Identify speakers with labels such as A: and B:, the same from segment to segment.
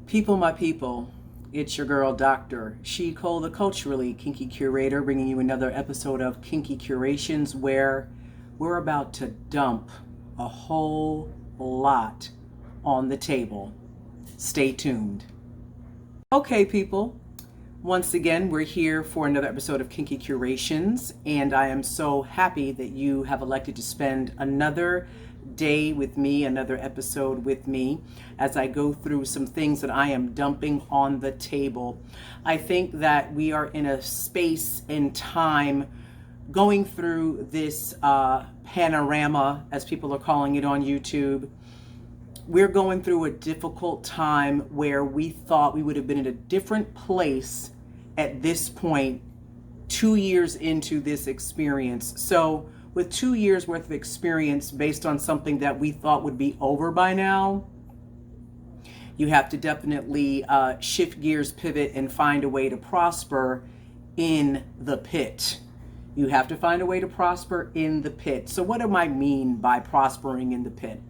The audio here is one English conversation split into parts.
A: People, my people, it's your girl, Dr. She Cole, the culturally kinky curator, bringing you another episode of Kinky Curations, where we're about to dump a whole lot on the table. Stay tuned. Okay, people, once again, we're here for another episode of Kinky Curations, and I am so happy that you have elected to spend another day with me, another episode with me, as I go through some things that I am dumping on the table. I think that we are in a space and time going through this panorama, as people are calling it on YouTube. We're going through a difficult time where we thought we would have been in a different place at this point 2 years into this experience. So with 2 years worth of experience based on something that we thought would be over by now, you have to definitely shift gears, pivot, and find a way to prosper in the pit. You have to find a way to prosper in the pit. So what do I mean by prospering in the pit?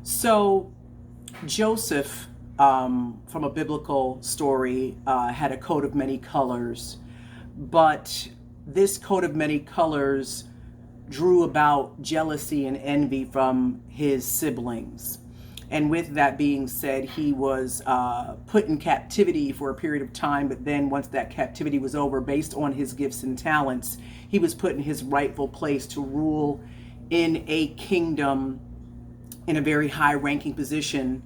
A: So Joseph, from a biblical story, had a coat of many colors, but this coat of many colors drew about jealousy and envy from his siblings. And with that being said, he was put in captivity for a period of time, but then once that captivity was over, based on his gifts and talents, he was put in his rightful place to rule in a kingdom in a very high-ranking position.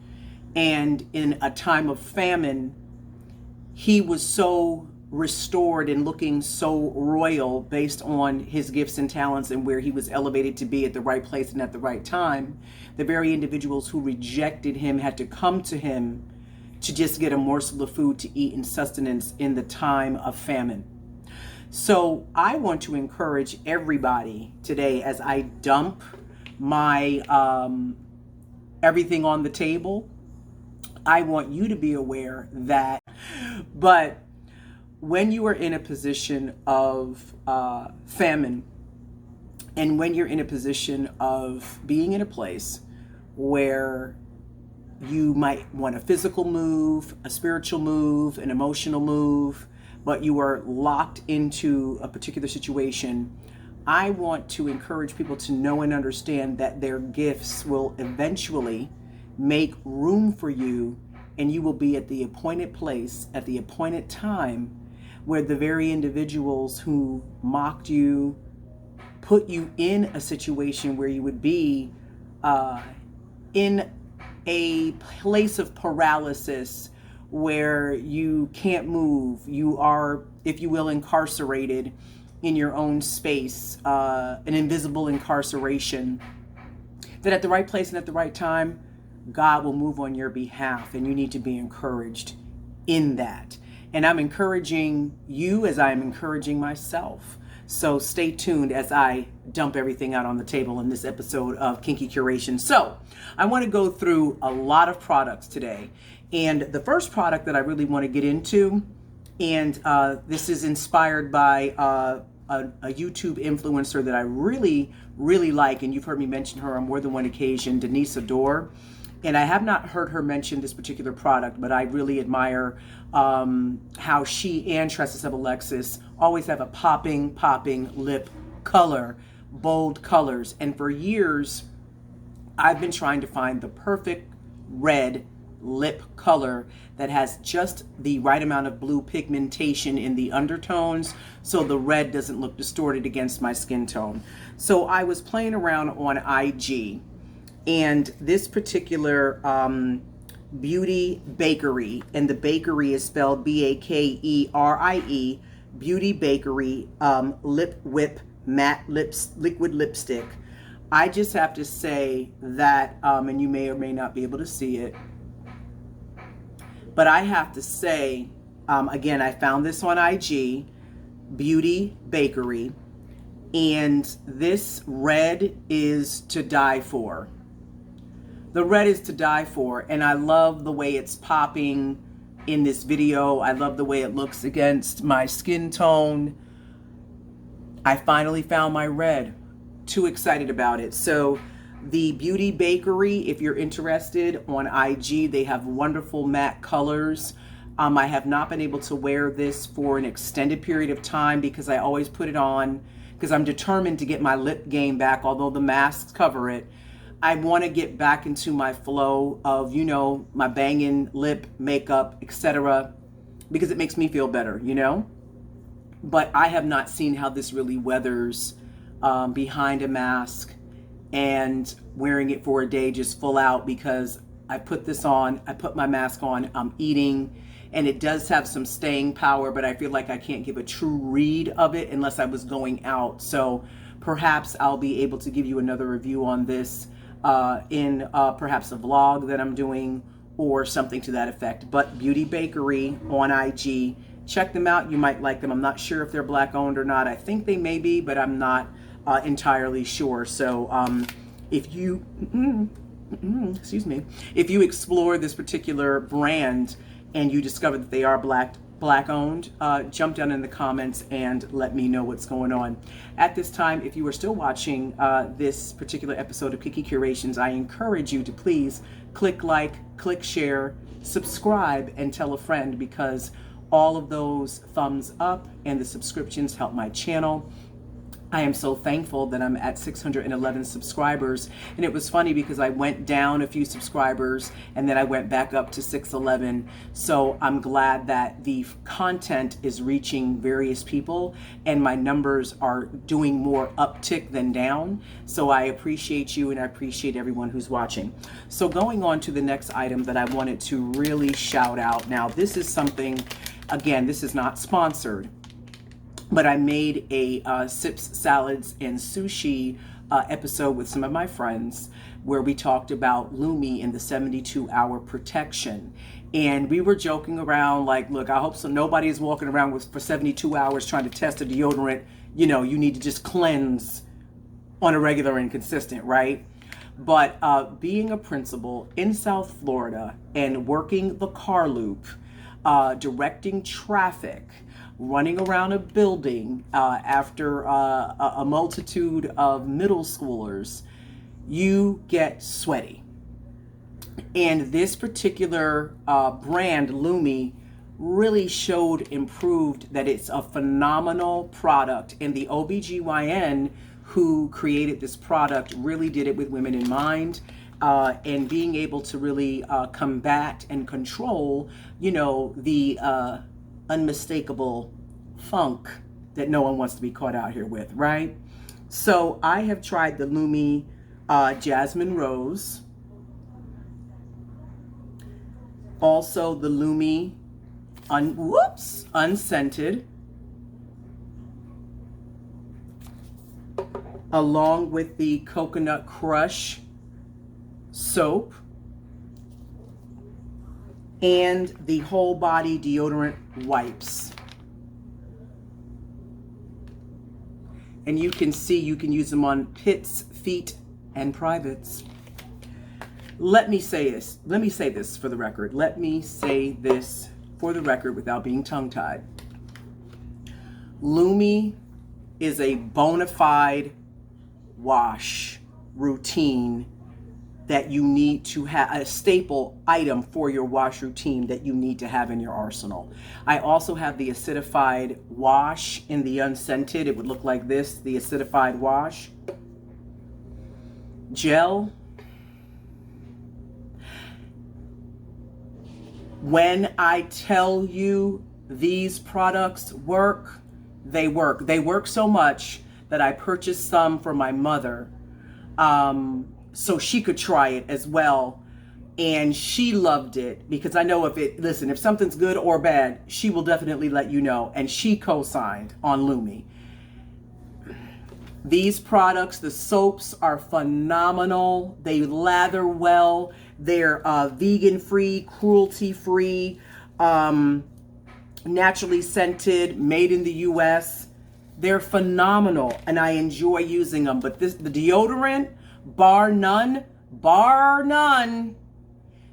A: And in a time of famine, he was so restored and looking so royal based on his gifts and talents and where he was elevated to be at the right place and at the right time. The very individuals who rejected him had to come to him to just get a morsel of food to eat and sustenance in the time of famine. So I want to encourage everybody today, as I dump my everything on the table, I want you to be aware that, but when you are in a position of famine, and when you're in a position of being in a place where you might want a physical move, a spiritual move, an emotional move, but you are locked into a particular situation, I want to encourage people to know and understand that their gifts will eventually make room for you, and you will be at the appointed place at the appointed time, where the very individuals who mocked you, put you in a situation where you would be in a place of paralysis, where you can't move. You are, if you will, incarcerated in your own space, an invisible incarceration, that at the right place and at the right time, God will move on your behalf, and you need to be encouraged in that. And I'm encouraging you as I am encouraging myself. So stay tuned as I dump everything out on the table in this episode of Kinky Curation. So I want to go through a lot of products today. And the first product that I really want to get into, and this is inspired by a YouTube influencer that I really, really like, and you've heard me mention her on more than one occasion, Denise Adore. And I have not heard her mention this particular product, but I really admire how she and Tresses of Alexis always have a popping lip color, bold colors. And for years, I've been trying to find the perfect red lip color that has just the right amount of blue pigmentation in the undertones, so the red doesn't look distorted against my skin tone. So I was playing around on IG, And this particular Beauty Bakery, and the bakery is spelled Bakerie, Beauty Bakery Lip Whip Matte Liquid Lipstick. I just have to say that, and you may or may not be able to see it, but I have to say, again, I found this on IG, Beauty Bakery, and this red is to die for. The red is to die for, and I love the way it's popping in this video. I love the way it looks against my skin tone. I finally found my red. Too excited about it. So the Beauty Bakery, if you're interested, on IG, they have wonderful matte colors. I have not been able to wear this for an extended period of time because I always put it on because I'm determined to get my lip game back, although the masks cover it. I want to get back into my flow of, you know, my banging lip makeup, etc., because it makes me feel better, you know. But I have not seen how this really weathers behind a mask and wearing it for a day just full out, because I put this on, I put my mask on, I'm eating, and it does have some staying power, but I feel like I can't give a true read of it unless I was going out. So perhaps I'll be able to give you another review on this in perhaps a vlog that I'm doing or something to that effect. But Beauty Bakery on IG, check them out. You might like them. I'm not sure if they're Black owned or not. I think they may be, but I'm not entirely sure. So if you excuse me, if you explore this particular brand and you discover that they are black owned, jump down in the comments and let me know what's going on. At this time, if you are still watching this particular episode of Kinky Curations, I encourage you to please click like, click share, subscribe, and tell a friend, because all of those thumbs up and the subscriptions help my channel. I am so thankful that I'm at 611 subscribers. And it was funny because I went down a few subscribers and then I went back up to 611. So I'm glad that the content is reaching various people and my numbers are doing more uptick than down. So I appreciate you and I appreciate everyone who's watching. So going on to the next item that I wanted to really shout out. Now, this is something, again, this is not sponsored, but I made a Sips, Salads, and Sushi episode with some of my friends where we talked about Lumi and the 72-hour protection. And we were joking around like, look, I hope so nobody's walking around for 72 hours trying to test a deodorant. You know, you need to just cleanse on a regular and consistent, right? But being a principal in South Florida and working the car loop, directing traffic, running around a building after a multitude of middle schoolers, you get sweaty. And this particular brand, Lumi, really improved that it's a phenomenal product. And the OBGYN who created this product really did it with women in mind. And being able to really combat and control, you know, the unmistakable funk that no one wants to be caught out here with, right? So I have tried the Lumi Jasmine Rose, also the Lumi Unscented, along with the Coconut Crush soap, and the whole body deodorant wipes. And you can see you can use them on pits, feet, and privates. Let me say this for the record. Let me say this for the record without being tongue-tied. Lumi is a bona fide wash routine that you need to have, a staple item for your wash routine that you need to have in your arsenal. I also have the acidified wash in the unscented. It would look like this, the acidified wash. Gel. When I tell you these products work, they work. They work so much that I purchased some for my mother. so she could try it as well. And she loved it because I know if something's good or bad, she will definitely let you know. And she co-signed on Lumi. These products, the soaps, are phenomenal. They lather well. They're vegan-free, cruelty-free, naturally scented, made in the U.S. They're phenomenal, and I enjoy using them. But the deodorant, bar none,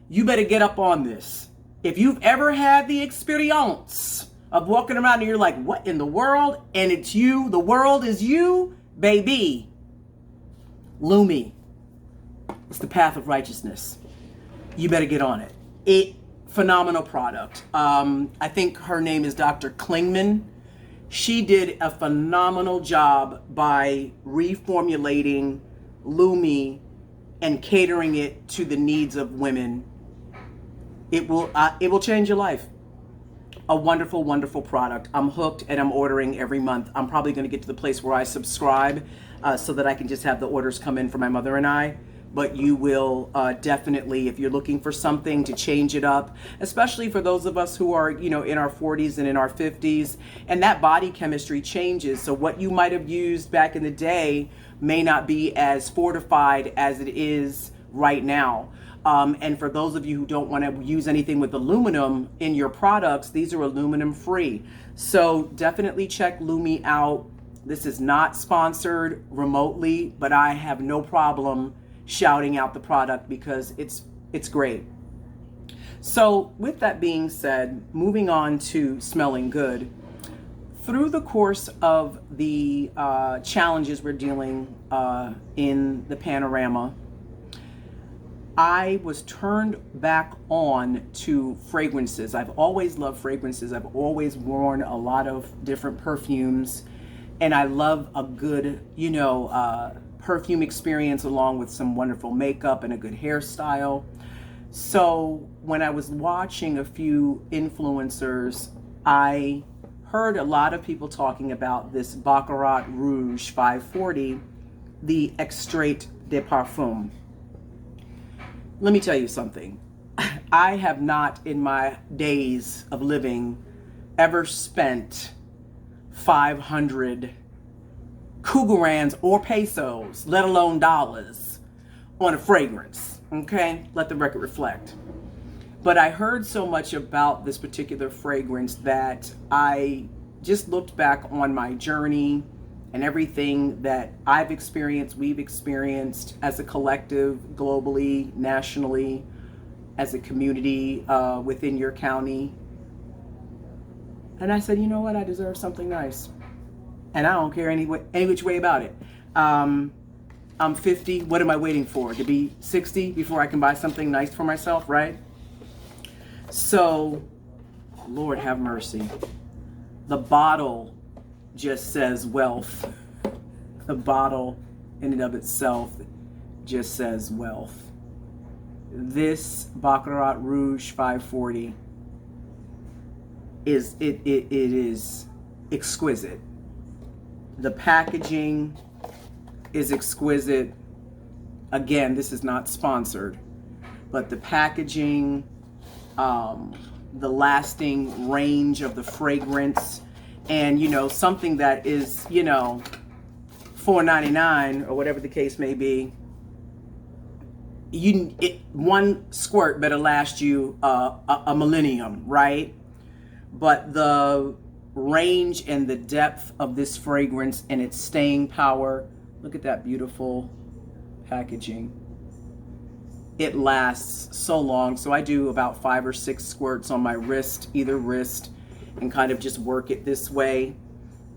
A: you better get up on this. If you've ever had the experience of walking around and you're like, what in the world? And it's you, the world is you, baby. Lumi. It's the path of righteousness. You better get on it. Phenomenal product. I think her name is Dr. Klingman. She did a phenomenal job by reformulating Lumi and catering it to the needs of women. It will change your life. A wonderful, wonderful product. I'm hooked and I'm ordering every month. I'm probably going to get to the place where I subscribe so that I can just have the orders come in for my mother and I. But you will definitely, if you're looking for something to change it up, especially for those of us who are, in our 40s and in our 50s, and that body chemistry changes. So what you might have used back in the day may not be as fortified as it is right now. And for those of you who don't want to use anything with aluminum in your products, these are aluminum free. So definitely check Lumi out. This is not sponsored remotely, but I have no problem shouting out the product because it's great. So with that being said, moving on to smelling good. Through the course of the challenges we're dealing in the panorama, I was turned back on to fragrances. I've always loved fragrances. I've always worn a lot of different perfumes, and I love a good, perfume experience along with some wonderful makeup and a good hairstyle. So when I was watching a few influencers, I heard a lot of people talking about this Baccarat Rouge 540, the Extrait de Parfum. Let me tell you something. I have not in my days of living ever spent 500 Cougarans or pesos, let alone dollars, on a fragrance. Okay? Let the record reflect. But I heard so much about this particular fragrance that I just looked back on my journey and everything that I've experienced, we've experienced as a collective, globally, nationally, as a community within your county. And I said, you know what? I deserve something nice. And I don't care any which way about it. I'm 50. What am I waiting for? To be 60 before I can buy something nice for myself, right? So, Lord have mercy. The bottle just says wealth. The bottle in and of itself just says wealth. This Baccarat Rouge 540 is exquisite. The packaging is exquisite. Again, this is not sponsored, but the packaging, the lasting range of the fragrance, and something that is $4.99 or whatever the case may be. One squirt better last you a millennium, right? But the range and the depth of this fragrance and its staying power, look at that beautiful packaging. It lasts so long. So I do about 5 or 6 squirts on my wrist, either wrist, and kind of just work it this way.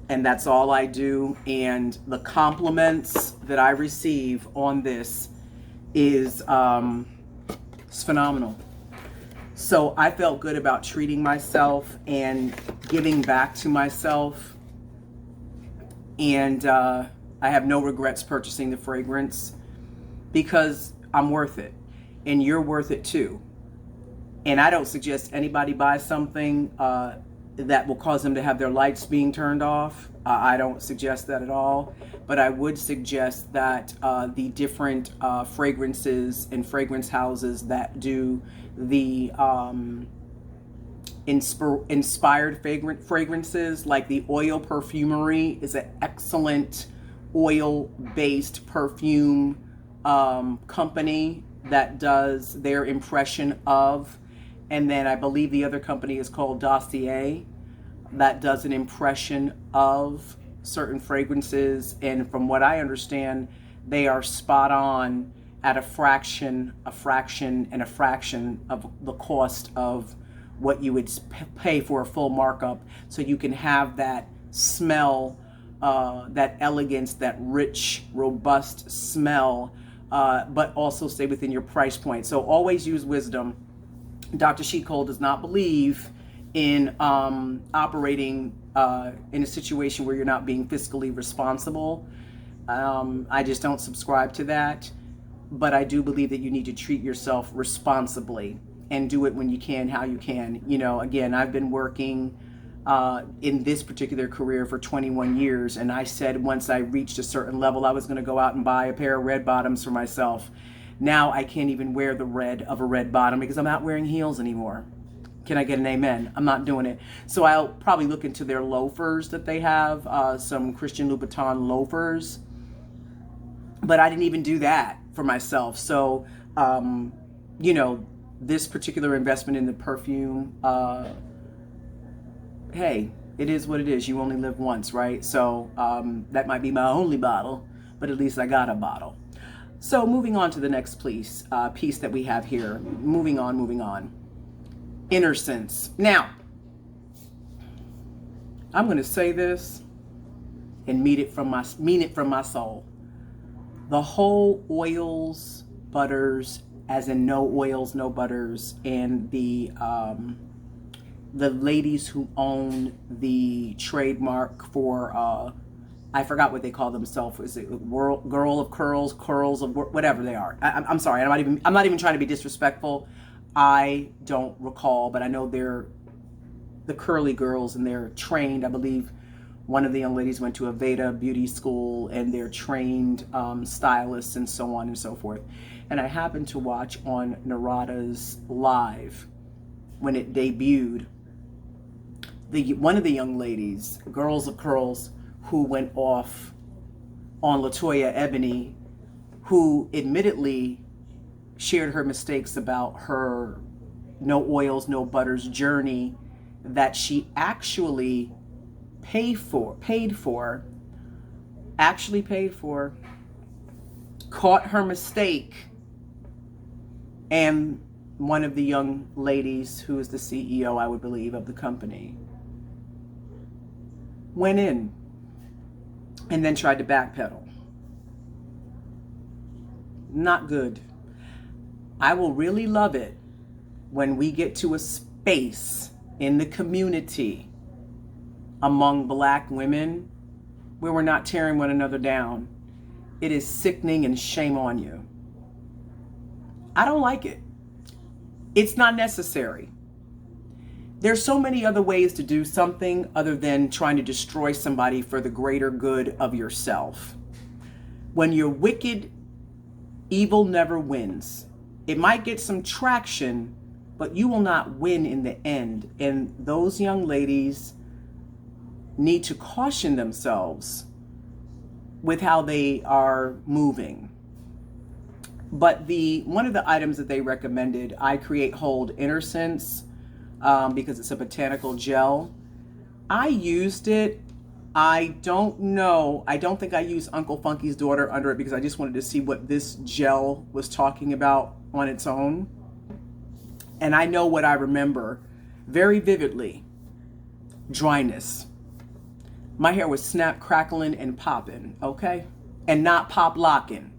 A: And that's all I do. And the compliments that I receive on this is it's phenomenal. So I felt good about treating myself and giving back to myself. And I have no regrets purchasing the fragrance because I'm worth it. And you're worth it too. And I don't suggest anybody buy something that will cause them to have their lights being turned off. I don't suggest that at all, but I would suggest that the different fragrances and fragrance houses that do the inspired fragrances, like the Oil Perfumery is an excellent oil-based perfume company that does their impression of. And then I believe the other company is called Dossier, that does an impression of certain fragrances. And from what I understand, they are spot on at a fraction of the cost of what you would pay for a full markup. So you can have that smell, that elegance, that rich, robust smell, but also stay within your price point. So always use wisdom. Dr. She Cole does not believe in operating in a situation where you're not being fiscally responsible. I just don't subscribe to that. But I do believe that you need to treat yourself responsibly and do it when you can, how you can. You know, again, I've been working in this particular career for 21 years. And I said once I reached a certain level, I was going to go out and buy a pair of red bottoms for myself. Now I can't even wear the red of a red bottom because I'm not wearing heels anymore. Can I get an amen? I'm not doing it. So I'll probably look into their loafers that they have, some Christian Louboutin loafers. But I didn't even do that for myself. So, you know, this particular investment in the perfume, hey, it is what it is. You only live once, right? So that might be my only bottle, but at least I got a bottle. So moving on to the next piece that we have here. Moving on. Innocence. Now, I'm going to say this and mean it from my soul. The whole oils, butters, as in no oils, no butters, and the ladies who own the trademark for I forgot what they call themselves. Is it Girl of Curls, Curls of whatever they are? I'm sorry. I'm not even trying to be disrespectful. I don't recall, but I know they're the curly girls, and they're trained. I believe one of the young ladies went to a Veda beauty school, and they're trained stylists and so on and so forth. And I happened to watch on Narada's live when it debuted. One of the young ladies, Girls of Curls, who went off on LaToya Ebony, who admittedly shared her mistakes about her no oils, no butters journey that she actually paid for, caught her mistake, and one of the young ladies, who is the CEO, I would believe, of the company, went in and then tried to backpedal. Not good. I will really love it when we get to a space in the community among Black women where we're not tearing one another down. It is sickening, and shame on you. I don't like it. It's not necessary. There's so many other ways to do something other than trying to destroy somebody for the greater good of yourself. When you're wicked, evil never wins. It might get some traction, but you will not win in the end. And those young ladies need to caution themselves with how they are moving. But one of the items that they recommended, I Create Hold Innocence, because it's a botanical gel. I used it. I don't know. I don't think I used Uncle Funky's Daughter under it because I just wanted to see what this gel was talking about on its own. And I know what I remember very vividly. Dryness. My hair was snap, crackling, and popping, okay? And not pop locking.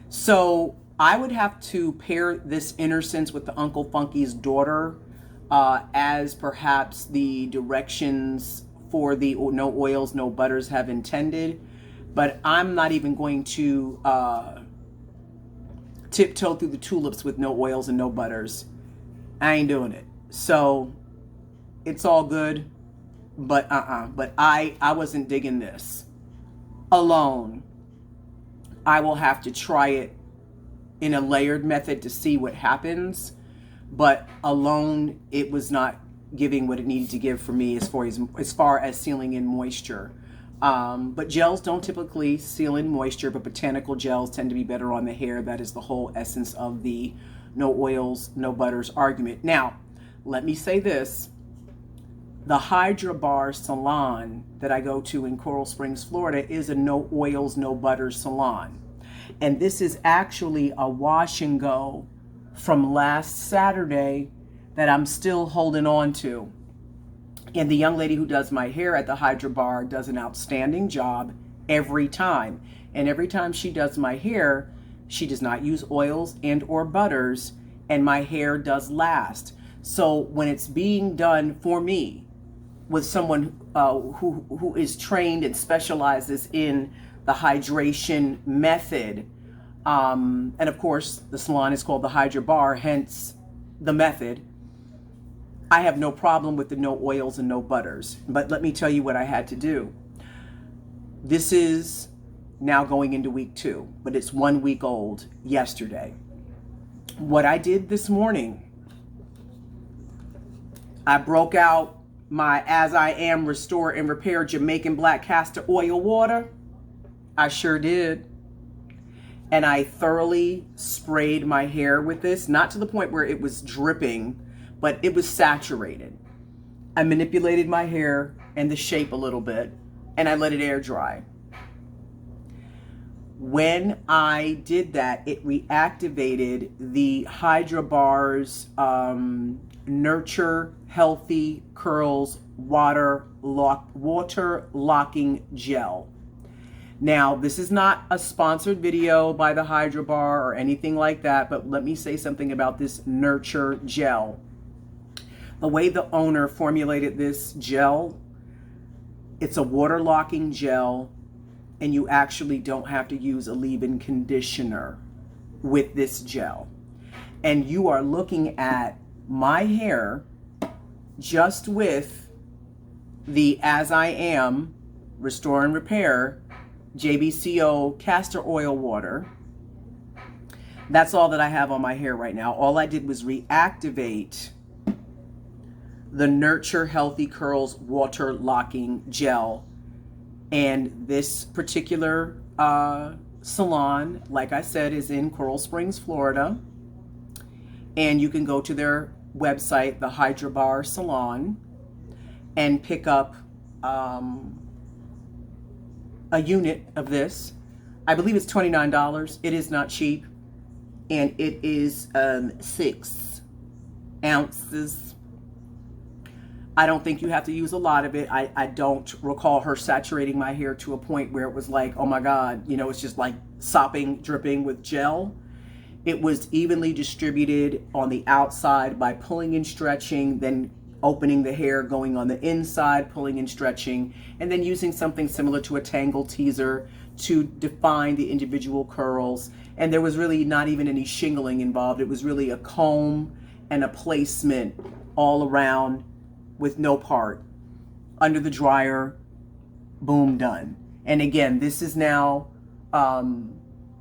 A: So I would have to pair this Innocence with the Uncle Funky's Daughter as perhaps the directions for the no oils, no butters have intended. But I'm not even going to tiptoe through the tulips with no oils and no butters. I ain't doing it. So it's all good, but I wasn't digging this alone. I will have to try it in a layered method to see what happens, but alone it was not giving what it needed to give for me as far as sealing in moisture. But gels don't typically seal in moisture, but botanical gels tend to be better on the hair. That is the whole essence of the no oils, no butters argument. Now, let me say this. The Hydrobar salon that I go to in Coral Springs, Florida is a no oils, no butters salon. And this is actually a wash and go from last Saturday that I'm still holding on to. And the young lady who does my hair at the Hydrobar does an outstanding job every time. And every time she does my hair, she does not use oils and or butters, and my hair does last. So when it's being done for me with someone who is trained and specializes in the hydration method, and of course the salon is called the Hydrobar, hence the method, I have no problem with the no oils and no butters. But let me tell you what I had to do. This is now going into week 2, but it's 1 week old yesterday. What I did this morning, I broke out my As I Am Restore and Repair Jamaican Black Castor Oil Water. I sure did. And I thoroughly sprayed my hair with this, not to the point where it was dripping, but it was saturated. I manipulated my hair and the shape a little bit, and I let it air dry. When I did that, it reactivated the Hydrobar's Nurture Healthy Curls Water Locking Gel. Now, this is not a sponsored video by the Hydrobar or anything like that, but let me say something about this Nurture Gel. The way the owner formulated this gel, it's a water locking gel, and you actually don't have to use a leave-in conditioner with this gel. And you are looking at my hair just with the As I Am Restore and Repair JBCO castor oil water. That's all that I have on my hair right now. All I did was reactivate the Nurture Healthy Curls Water Locking Gel. And this particular salon, like I said, is in Coral Springs, Florida. And you can go to their website, the Hydrobar Salon, and pick up a unit of this. I believe it's $29. It is not cheap. And it is 6 ounces. I don't think you have to use a lot of it. I don't recall her saturating my hair to a point where it was like, oh my God, you know, it's just like sopping, dripping with gel. It was evenly distributed on the outside by pulling and stretching, then opening the hair, going on the inside, pulling and stretching, and then using something similar to a tangle teaser to define the individual curls. And there was really not even any shingling involved. It was really a comb and a placement all around with no part. Under the dryer, boom, done. And again, this is now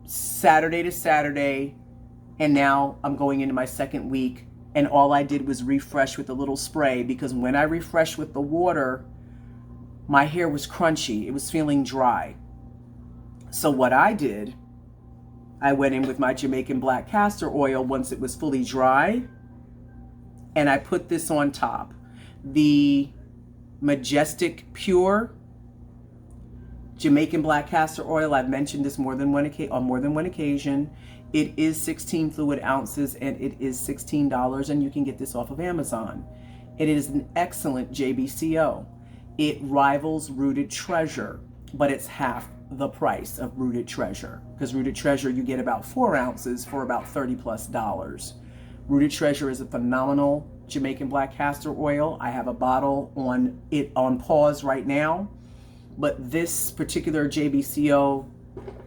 A: Saturday to Saturday, and now I'm going into my 2nd week, and all I did was refresh with a little spray, because when I refreshed with the water, my hair was crunchy. It was feeling dry. So what I did, I went in with my Jamaican Black Castor Oil once it was fully dry, and I put this on top. The Majestic Pure Jamaican Black Castor Oil, I've mentioned this on more than one occasion. It is 16 fluid ounces, and it is $16, and you can get this off of Amazon. It is an excellent JBCO. It rivals Rooted Treasure, but it's half the price of Rooted Treasure, because Rooted Treasure you get about 4 ounces for about $30+. Rooted Treasure is a phenomenal Jamaican Black Castor Oil. I have a bottle on pause right now, but this particular JBCO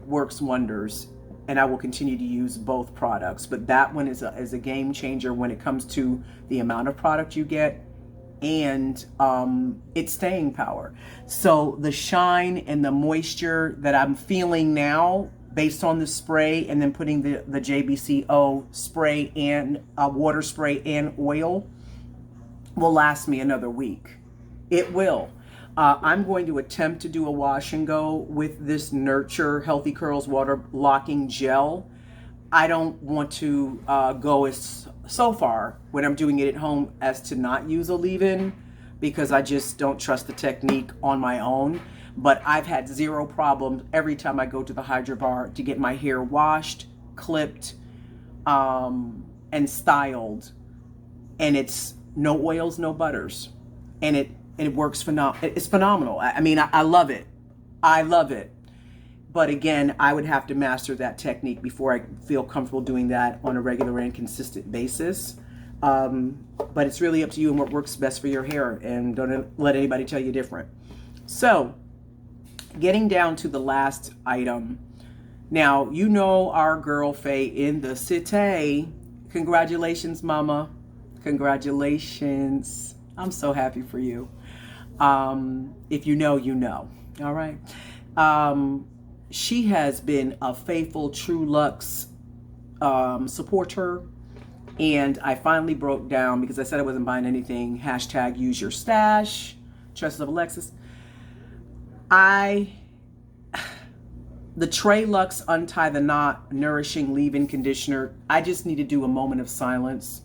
A: works wonders. and I will continue to use both products. But that one is a game changer when it comes to the amount of product you get and its staying power. So the shine and the moisture that I'm feeling now based on the spray, and then putting the JBCO spray and water spray and oil, will last me another week. It will. I'm going to attempt to do a wash and go with this Nurture Healthy Curls Water Locking Gel. I don't want to go so far when I'm doing it at home as to not use a leave-in, because I just don't trust the technique on my own. But I've had zero problems every time I go to the Hydrobar to get my hair washed, clipped, and styled. And it's no oils, no butters. And it works phenomenal. It's phenomenal. I mean, I love it. I love it. But again, I would have to master that technique before I feel comfortable doing that on a regular and consistent basis. But it's really up to you and what works best for your hair. And don't let anybody tell you different. So, getting down to the last item. Now, you know our girl Faye in the city. Congratulations, mama. Congratulations. I'm so happy for you. If you know, you know. All right. She has been a faithful Trey Lux supporter. And I finally broke down because I said I wasn't buying anything. Hashtag use your stash. Trust of Alexis. The Trey Lux Untie the Knot Nourishing Leave-In Conditioner. I just need to do a moment of silence,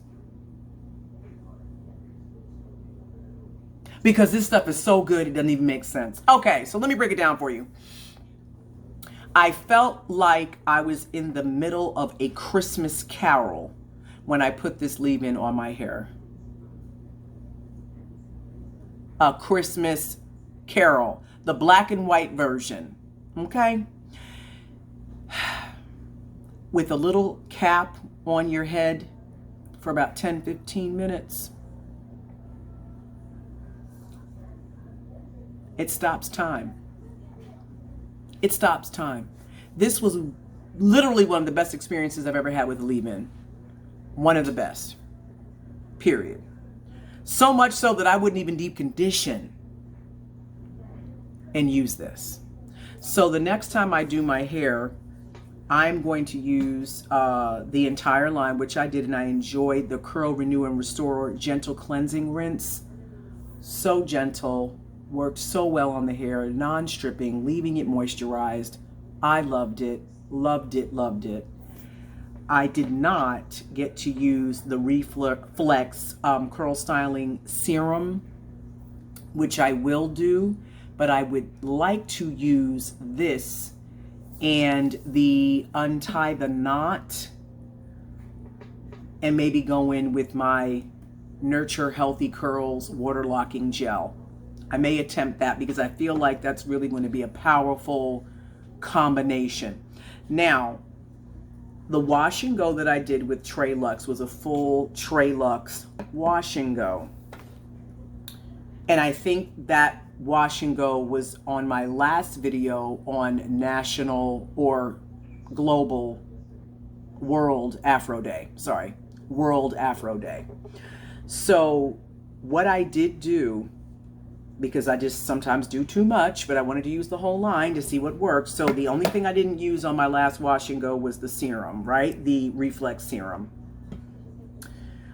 A: because this stuff is so good it doesn't even make sense. Okay, so let me break it down for you. I felt like I was in the middle of a Christmas carol when I put this leave-in on my hair. A Christmas carol. The black and white version, okay? With a little cap on your head for about 10-15 minutes. It stops time. It stops time. This was literally one of the best experiences I've ever had with a leave-in. One of the best, period. So much so that I wouldn't even deep condition and use this. So the next time I do my hair, I'm going to use the entire line, which I did, and I enjoyed the Curl, Renew, and Restore Gentle Cleansing Rinse. So gentle, worked so well on the hair, non-stripping, leaving it moisturized. I loved it, loved it, loved it. I did not get to use the Reflex Curl Styling Serum, which I will do. But I would like to use this and the Untie the Knot, and maybe go in with my Nurture Healthy Curls Water Locking Gel. I may attempt that because I feel like that's really going to be a powerful combination. Now, the wash and go that I did with Trey Lux was a full Trey Lux wash and go. And I think that wash and go was on my last video on National or Global World Afro Day. Sorry, World Afro Day. So what I did do, because I just sometimes do too much, but I wanted to use the whole line to see what works. So the only thing I didn't use on my last wash and go was the serum, right? The Reflex Serum.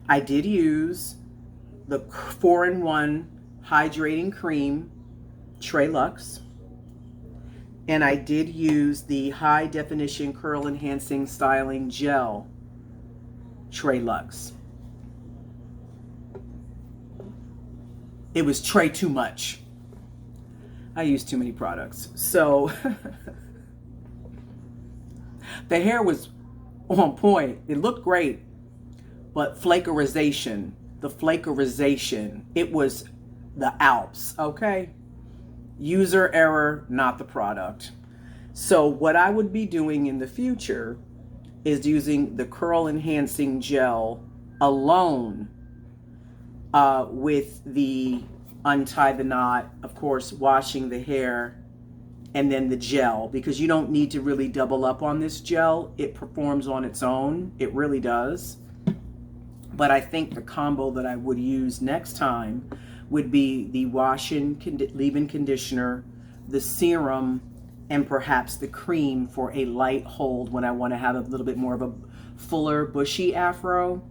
A: I did use the 4-in-1 Hydrating Cream, Trey Lux. And I did use the High Definition Curl Enhancing Styling Gel, Trey Lux. It was Trey too much. I used too many products. So the hair was on point. It looked great, but flakerization, it was the Alps, okay? User error, not the product. So what I would be doing in the future is using the Curl Enhancing Gel alone with the Untie the Knot, of course, washing the hair and then the gel, because you don't need to really double up on this gel. It performs on its own. It really does. But I think the combo that I would use next time would be the leave-in conditioner, the serum, and perhaps the cream for a light hold when I want to have a little bit more of a fuller, bushy afro,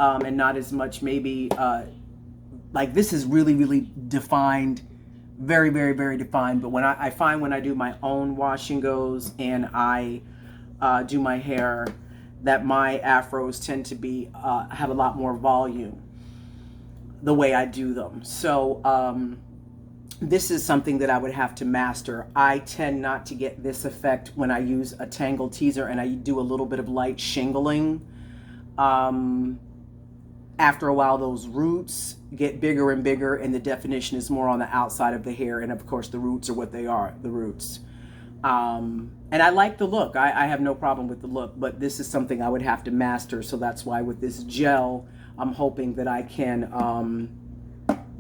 A: and not as much maybe, like this is really, really defined, very, very, very defined. But when I find when I do my own wash and goes and I do my hair, that my afros tend to be, have a lot more volume the way I do them. So, this is something that I would have to master. I tend not to get this effect when I use a Tangle Teaser and I do a little bit of light shingling. After a while, those roots get bigger and bigger, and the definition is more on the outside of the hair. And of course, the roots are what they are, the roots. And I like the look. I have no problem with the look, but this is something I would have to master. So that's why with this gel, I'm hoping that I can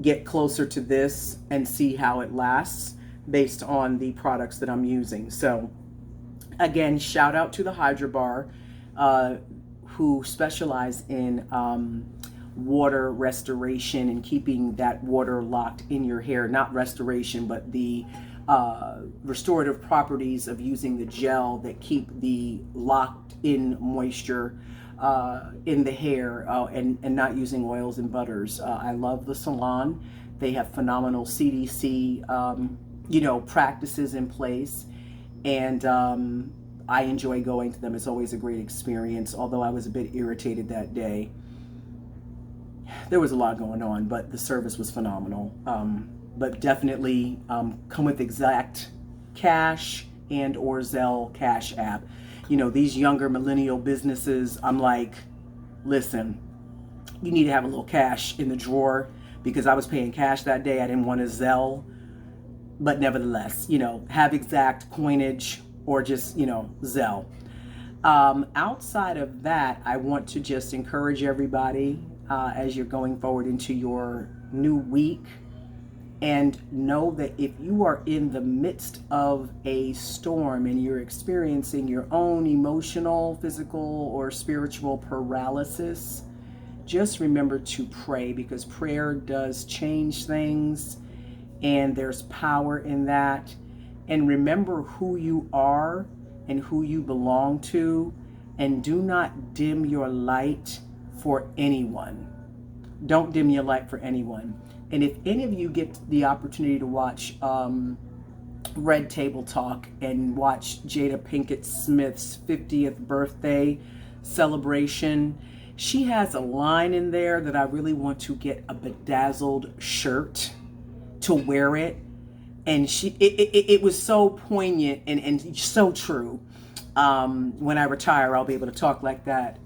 A: get closer to this and see how it lasts based on the products that I'm using. So again, shout out to the Hydrobar, who specialize in water restoration and keeping that water locked in your hair. Not restoration, but the restorative properties of using the gel that keep the locked in moisture in the hair, and not using oils and butters. I love the salon. They have phenomenal CDC, practices in place, and I enjoy going to them. It's always a great experience, although I was a bit irritated that day. There was a lot going on, but the service was phenomenal. But definitely come with exact cash and or Zelle Cash App. These younger millennial businesses, I'm like, listen, you need to have a little cash in the drawer, because I was paying cash that day. I didn't want to Zelle, but nevertheless, have exact coinage or just, Zelle. Outside of that, I want to just encourage everybody as you're going forward into your new week, and know that if you are in the midst of a storm and you're experiencing your own emotional, physical, or spiritual paralysis, just remember to pray, because prayer does change things and there's power in that. And remember who you are and who you belong to, and do not dim your light for anyone. Don't dim your light for anyone. And if any of you get the opportunity to watch Red Table Talk and watch Jada Pinkett Smith's 50th birthday celebration, she has a line in there that I really want to get a bedazzled shirt to wear it. And it was so poignant and so true. When I retire, I'll be able to talk like that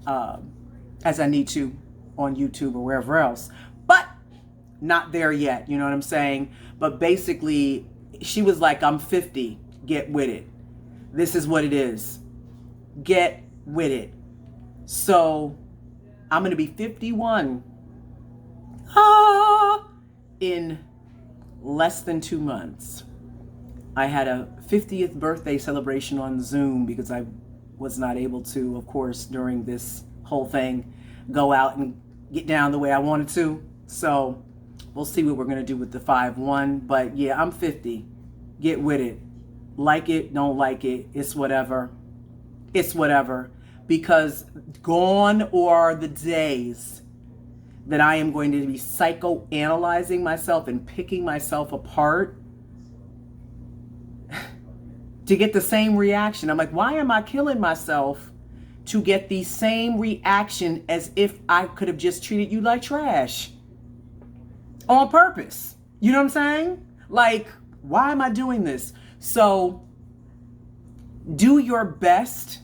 A: as I need to on YouTube or wherever else. But not there yet, you know what I'm saying? But basically, she was like, I'm 50, get with it. This is what it is. Get with it. So I'm going to be 51 in less than 2 months. I had a 50th birthday celebration on Zoom because I was not able to, of course, during this whole thing, go out and get down the way I wanted to. So we'll see what we're going to do with the 5-1. But yeah, I'm 50. Get with it. Like it, don't like it. It's whatever. It's whatever. Because gone are the days that I am going to be psychoanalyzing myself and picking myself apart to get the same reaction. I'm like, why am I killing myself to get the same reaction as if I could have just treated you like trash on purpose? You know what I'm saying? Like, why am I doing this? So do your best,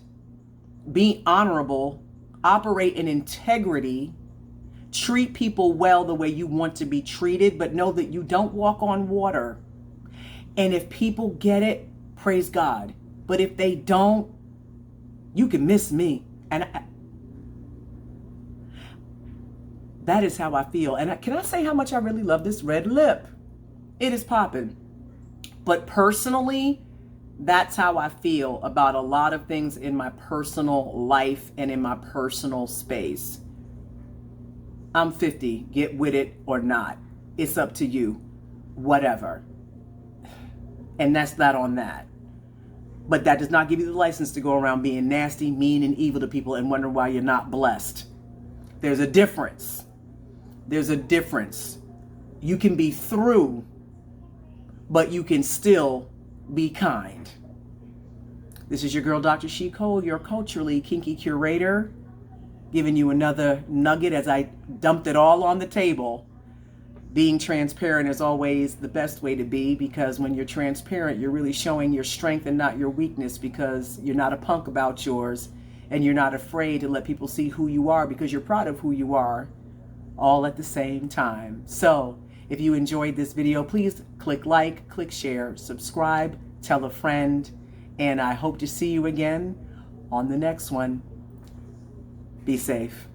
A: be honorable, operate in integrity, treat people well the way you want to be treated, but know that you don't walk on water. And if people get it, praise God. But if they don't, you can miss me. And that is how I feel. And can I say how much I really love this red lip? It is popping. But personally, That's how I feel about a lot of things in my personal life and in my personal space. I'm 50, get with it or not. It's up to you, whatever. And that's that on that. But that does not give you the license to go around being nasty, mean, and evil to people and wonder why you're not blessed. There's a difference. There's a difference. You can be through, but you can still be kind. This is your girl, Dr. She Cole, your culturally kinky curator, giving you another nugget as I dumped it all on the table. Being transparent is always the best way to be, because when you're transparent, you're really showing your strength and not your weakness, because you're not a punk about yours and you're not afraid to let people see who you are because you're proud of who you are, all at the same time. So if you enjoyed this video, please click like, click share, subscribe, tell a friend, and I hope to see you again on the next one. Be safe.